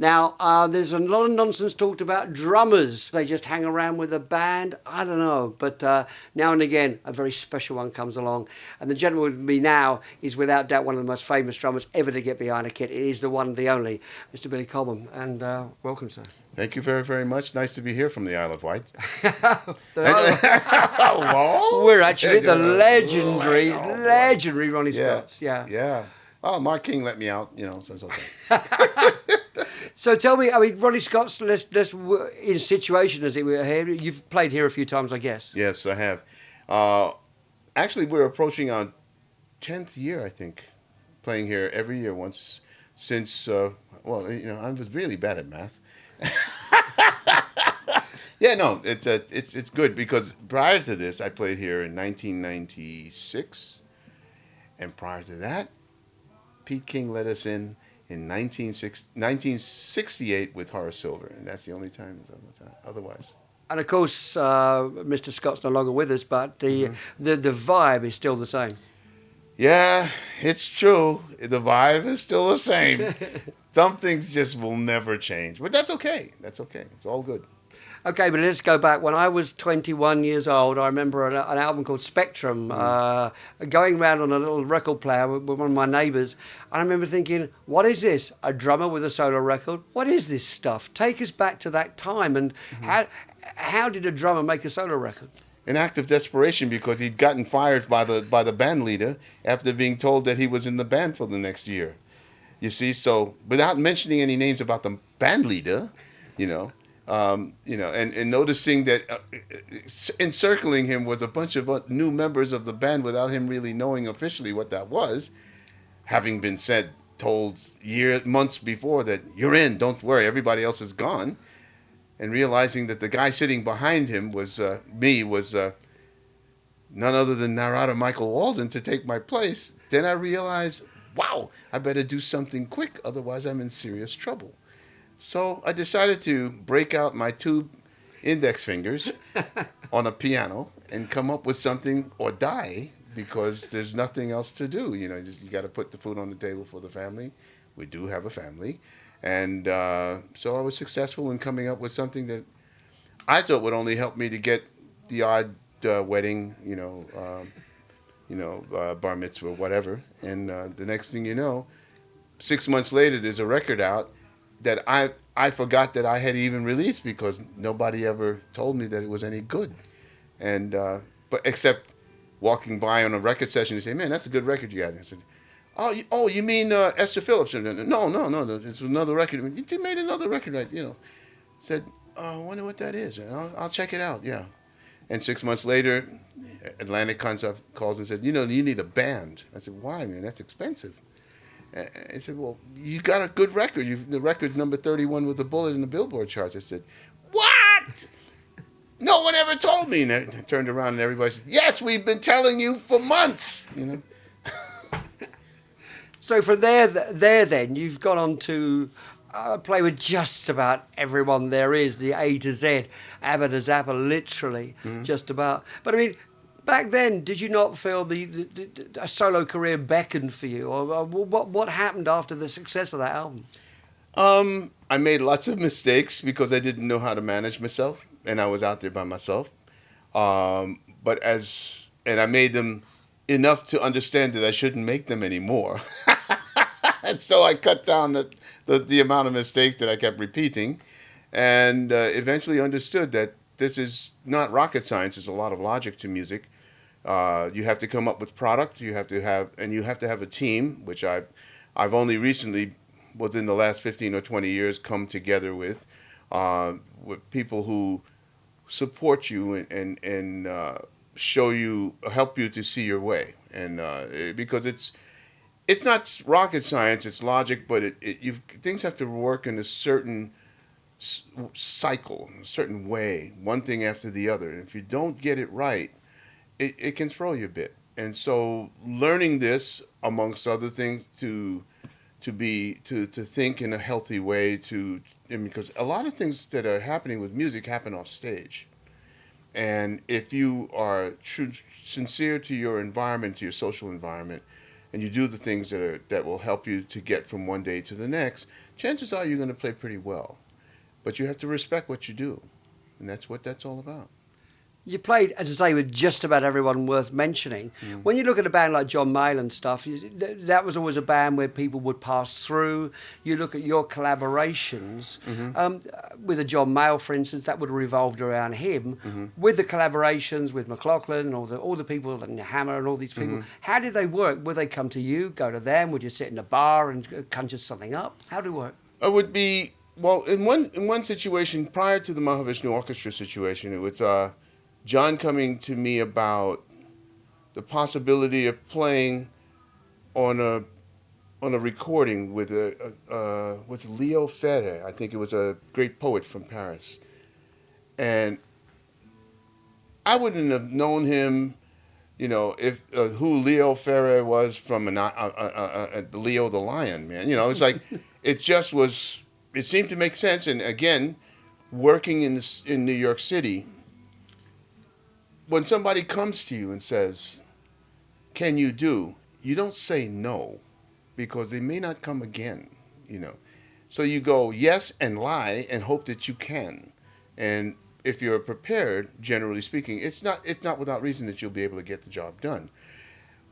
Now, there's a lot of nonsense talked about drummers. They just hang around with a band. I don't know. But now and again, a very special one comes along. And the gentleman with me now is without doubt one of the most famous drummers ever to get behind a kit. It is the one, the only, Mr. Billy Cobham. And welcome, sir. Thank you very, very much. Nice to be here from the Isle of Wight. We're actually the legendary Ronnie Scott's. Yeah. Yeah. Oh, Mark King let me out, so it's okay. So tell me, I mean, Ronnie Scott's, let's in situation as it were here. You've played here a few times, I guess. Yes, I have. Actually, we're approaching our 10th year, I think, playing here every year once since, I was really bad at math. Yeah, no, it's good because prior to this, I played here in 1996, and prior to that, Pete King let us in 1968 with Horace Silver, and that's the only time. Otherwise. And of course, Mr. Scott's no longer with us, but the vibe is still the same. Yeah, it's true. The vibe is still the same. Some things just will never change, but that's okay. That's okay. It's all good. Okay, but let's go back. When I was 21 years old, I remember an album called Spectrum, going around on a little record player with one of my neighbours. And I remember thinking, what is this? A drummer with a solo record? What is this stuff? Take us back to that time. And how did a drummer make a solo record? An act of desperation because he'd gotten fired by the band leader after being told that he was in the band for the next year. You see, so without mentioning any names about the band leader, and noticing that encircling him was a bunch of new members of the band without him really knowing officially what that was, having been told months before that you're in, don't worry, everybody else is gone, and realizing that the guy sitting behind him was none other than Narada Michael Walden to take my place, then I realized, wow, I better do something quick, otherwise I'm in serious trouble. So I decided to break out my two index fingers on a piano and come up with something or die because there's nothing else to do. You got to put the food on the table for the family. We do have a family. And so I was successful in coming up with something that I thought would only help me to get the odd wedding, bar mitzvah, whatever. And the next thing you know, 6 months later, there's a record out that I forgot that I had even released because nobody ever told me that it was any good. And but except walking by on a record session and say, man, that's a good record you got. And I said, oh, you mean Esther Phillips? No, it's another record. You made another record, right? Said, I wonder what that is. I'll check it out, yeah. And 6 months later, Atlantic calls and said, you need a band. I said, why, man? That's expensive. I said, well, you got a good record. The record's number 31 with a bullet in the Billboard charts. I said, what? No one ever told me. And I turned around and everybody said, yes, we've been telling you for months. So from there then, you've gone on to play with just about everyone there is, the A to Z, Abba to Zappa, literally, just about. But I mean, back then, did you not feel a solo career beckoned for you? Or what happened after the success of that album? I made lots of mistakes because I didn't know how to manage myself, and I was out there by myself. And I made them enough to understand that I shouldn't make them anymore. And so I cut down the amount of mistakes that I kept repeating, and eventually understood that this is not rocket science. There's a lot of logic to music. You have to come up with product. You have to have a team, which I've only recently, within the last 15 or 20 years, come together with people who support you and help you to see your way. And because it's not rocket science, it's logic, but things have to work in a certain cycle, a certain way, one thing after the other. And if you don't get it right, it can throw you a bit. And so learning this, amongst other things, to think in a healthy way, because a lot of things that are happening with music happen off stage. And if you are sincere to your environment, to your social environment, and you do the things that will help you to get from one day to the next, chances are you're going to play pretty well. But you have to respect what you do, and that's what that's all about. You played, as I say, with just about everyone worth mentioning. When you look at a band like John Mayall and stuff, that was always a band where people would pass through. You look at your collaborations with a John Mayall, for instance, that would have revolved around him. With the collaborations with McLaughlin and all the people and Hammer and all these people, how did they work? Would they come to you, go to them? Would you sit in a bar and conjure something up? How did it work? It would be, well, in one situation prior to the Mahavishnu Orchestra situation, it was John coming to me about the possibility of playing on a recording with Leo Ferre. I think it was a great poet from Paris, and I wouldn't have known him, if who Leo Ferre was from Leo the Lion, man. It's like it just was. It seemed to make sense, and again, working in New York City. When somebody comes to you and says, "Can you do?" you don't say no, because they may not come again, So you go yes and lie and hope that you can. And if you're prepared, generally speaking, it's not without reason that you'll be able to get the job done.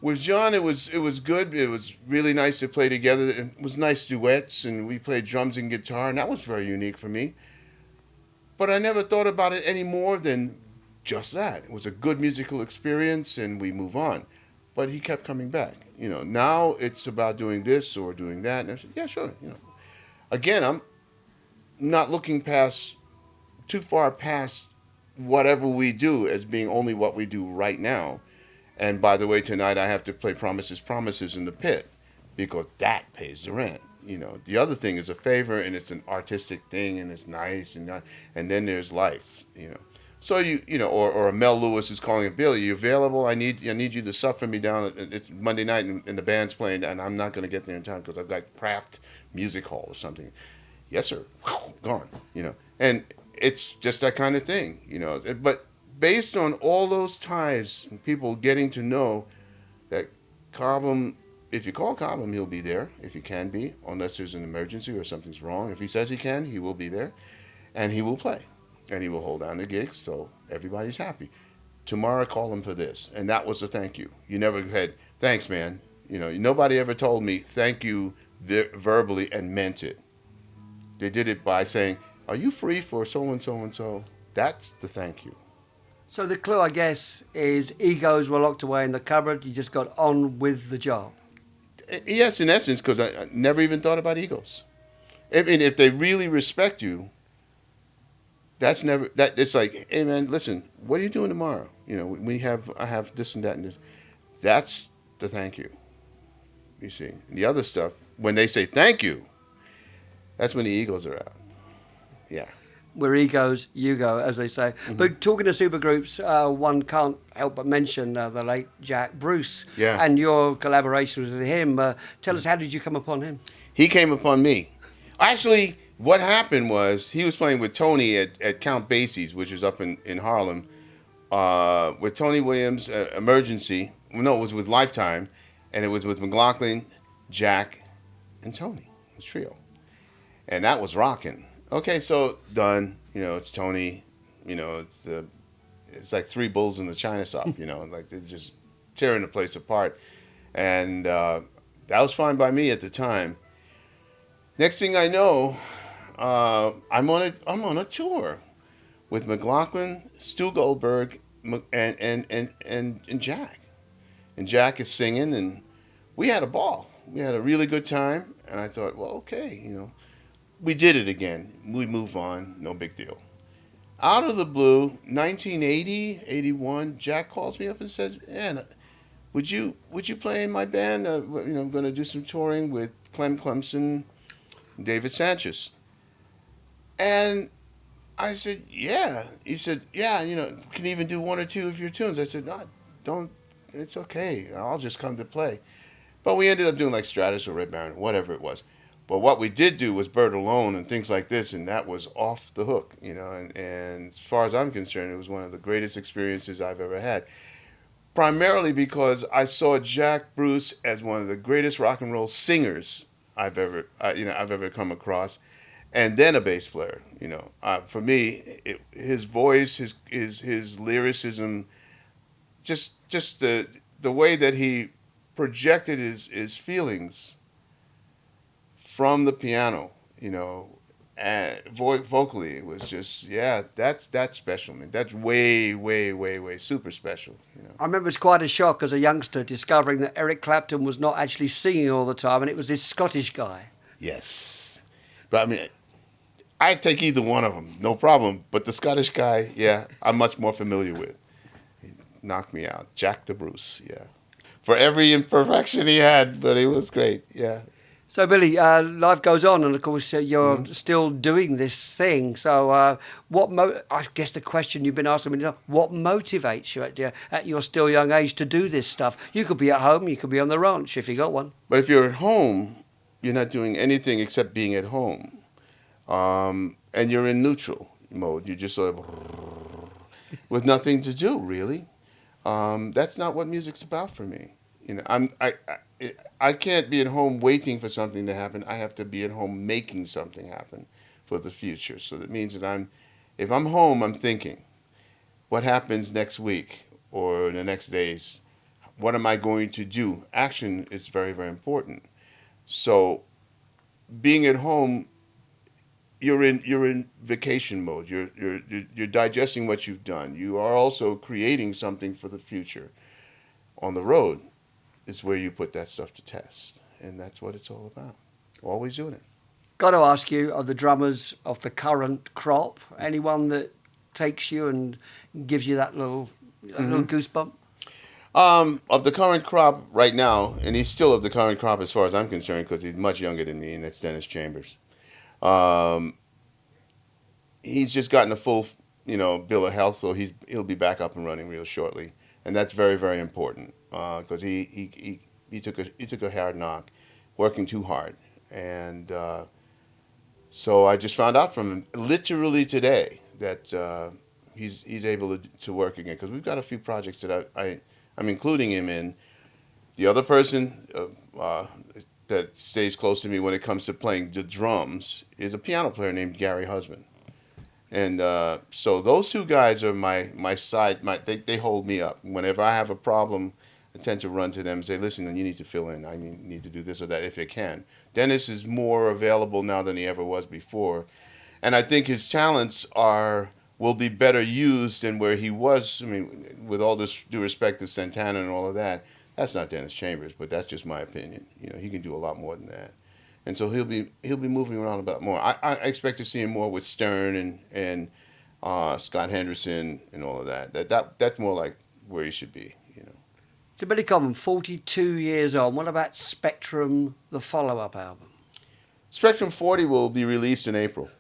With John, it was good. It was really nice to play together. It was nice duets, and we played drums and guitar, and that was very unique for me. But I never thought about it any more than just that. It was a good musical experience, and we move on. But he kept coming back. Now it's about doing this or doing that. And I said, yeah, sure. Again, I'm not looking too far past whatever we do as being only what we do right now. And by the way, tonight I have to play Promises in the Pit, because that pays the rent. The other thing is a favor, and it's an artistic thing, and it's nice, and then there's life. So or a Mel Lewis is calling it, Billy, you available? I need you to sub for me down. It's Monday night and the band's playing, and I'm not going to get there in time because I've got Kraft Music Hall or something. Yes, sir. Gone. And it's just that kind of thing. But based on all those ties and people getting to know that Cobham, if you call Cobham, he'll be there if you can be, unless there's an emergency or something's wrong. If he says he can, he will be there, and he will play. And he will hold down the gigs, so everybody's happy. Tomorrow, call him for this. And that was a thank you. You never had, thanks, man. Nobody ever told me thank you verbally and meant it. They did it by saying, are you free for so-and-so and so? That's the thank you. So the clue, I guess, is egos were locked away in the cupboard. You just got on with the job. Yes, in essence, because I never even thought about egos. I mean, if they really respect you, it's like, hey man, listen, what are you doing tomorrow? I have this and that and this. That's the thank you. You see, the other stuff, when they say thank you, that's when the egos are out. Yeah. Where egos, you go, as they say. But talking to supergroups, one can't help but mention the late Jack Bruce and your collaboration with him. Tell us, how did you come upon him? He came upon me. Actually, what happened was he was playing with Tony at Count Basie's, which is up in Harlem, with Tony Williams, Emergency. No, it was with Lifetime, and it was with McLaughlin, Jack, and Tony. It was trio. And that was rocking. Okay, so done. It's Tony. It's like three bulls in the china shop. Like they're just tearing the place apart. And that was fine by me at the time. Next thing I know, I'm on a tour with McLaughlin, Stu Goldberg, and Jack. And Jack is singing, and we had a ball. We had a really good time. And I thought, well, okay, we did it again. We move on. No big deal. Out of the blue, 1980, 81, Jack calls me up and says, man, would you play in my band? I'm going to do some touring with Clem Clemson, David Sanchez. And I said, yeah. He said, yeah, can even do one or two of your tunes. I said, no, don't, it's okay. I'll just come to play. But we ended up doing like Stratus or Red Baron, whatever it was. But what we did do was Bird Alone and things like this, and that was off the hook, and as far as I'm concerned, it was one of the greatest experiences I've ever had. primarily because I saw Jack Bruce as one of the greatest rock and roll singers I've ever come across, and then a bass player. For me, his voice, his lyricism, just the way that he projected his feelings from the piano, and vocally, it was just, that's special, man. That's way, way, way, way super special. I remember it was quite a shock as a youngster discovering that Eric Clapton was not actually singing all the time, and it was this Scottish guy. Yes, but I mean, I'd take either one of them, no problem. But the Scottish guy, I'm much more familiar with. He knocked me out. Jack the Bruce, for every imperfection he had, but he was great, So, Billy, life goes on, and of course you're still doing this thing. So, I guess the question you've been asking me, what motivates you at your still young age to do this stuff? You could be at home, you could be on the ranch if you got one. But if you're at home, you're not doing anything except being at home. And you're in neutral mode. You're just sort of with nothing to do, really. That's not what music's about for me. I can't be at home waiting for something to happen. I have to be at home making something happen for the future. So that means that if I'm home, I'm thinking, what happens next week or the next days? What am I going to do? Action is very, very important. So being at home, you're in vacation mode. You're digesting what you've done. You are also creating something for the future. On the road is where you put that stuff to test, and that's what it's all about. Always doing it. Got to ask you, of the drummers of the current crop, anyone that takes you and gives you that little goosebump? Of the current crop right now, and he's still of the current crop as far as I'm concerned, because he's much younger than me, and that's Dennis Chambers. He's just gotten a full, bill of health, so he'll be back up and running real shortly, and that's very, very important because he took a hard knock, working too hard, and so I just found out from him literally today that he's able to work again, because we've got a few projects that I'm including him in. The other person that stays close to me when it comes to playing the drums is a piano player named Gary Husband. And so those two guys are my side. They hold me up. Whenever I have a problem, I tend to run to them and say, listen, you need to fill in. I need to do this or that if it can. Dennis is more available now than he ever was before. And I think his talents will be better used than where he was. I mean, with all this due respect to Santana and all of that, that's not Dennis Chambers, but that's just my opinion. He can do a lot more than that. And so he'll be moving around a bit more. I expect to see him more with Stern and Scott Henderson and all of that. That's more like where he should be. So Billy Cobham, 42 years on. What about Spectrum, the follow-up album? Spectrum 40 will be released in April.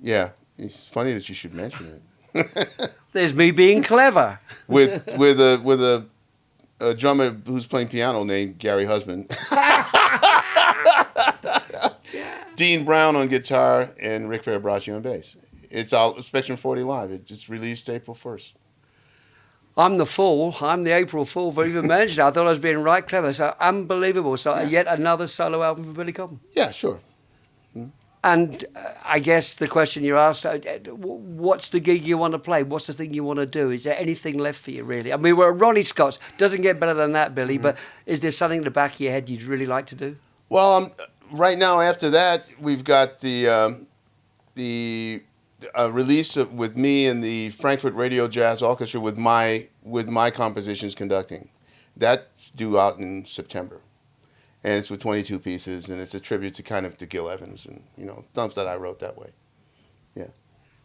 Yeah, it's funny that you should mention it. There's me being clever. with a drummer who's playing piano named Gary Husband. Dean Brown on guitar and Rick Farabracci on bass. It's all Spectrum 40 Live. It just released April 1st. I'm the fool. I'm the April Fool for even mentioning it. I thought I was being right clever. So unbelievable. So yet another solo album for Billy Cobham. Yeah, sure. And I guess the question you asked, what's the gig you want to play? What's the thing you want to do? Is there anything left for you, really? I mean, we're at Ronnie Scott's. Doesn't get better than that, Billy, but is there something in the back of your head you'd really like to do? Well, right now, after that, we've got the release with me and the Frankfurt Radio Jazz Orchestra with my compositions conducting. That's due out in September. And it's with 22 pieces, and it's a tribute to Gil Evans and, stuff that I wrote that way. Yeah.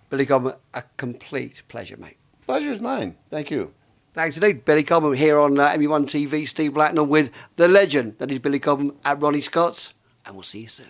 Billy Cobham, a complete pleasure, mate. Pleasure is mine. Thank you. Thanks indeed. Billy Cobham here on ME1 TV, Steve Blacknell with the legend that is Billy Cobham at Ronnie Scott's, and we'll see you soon.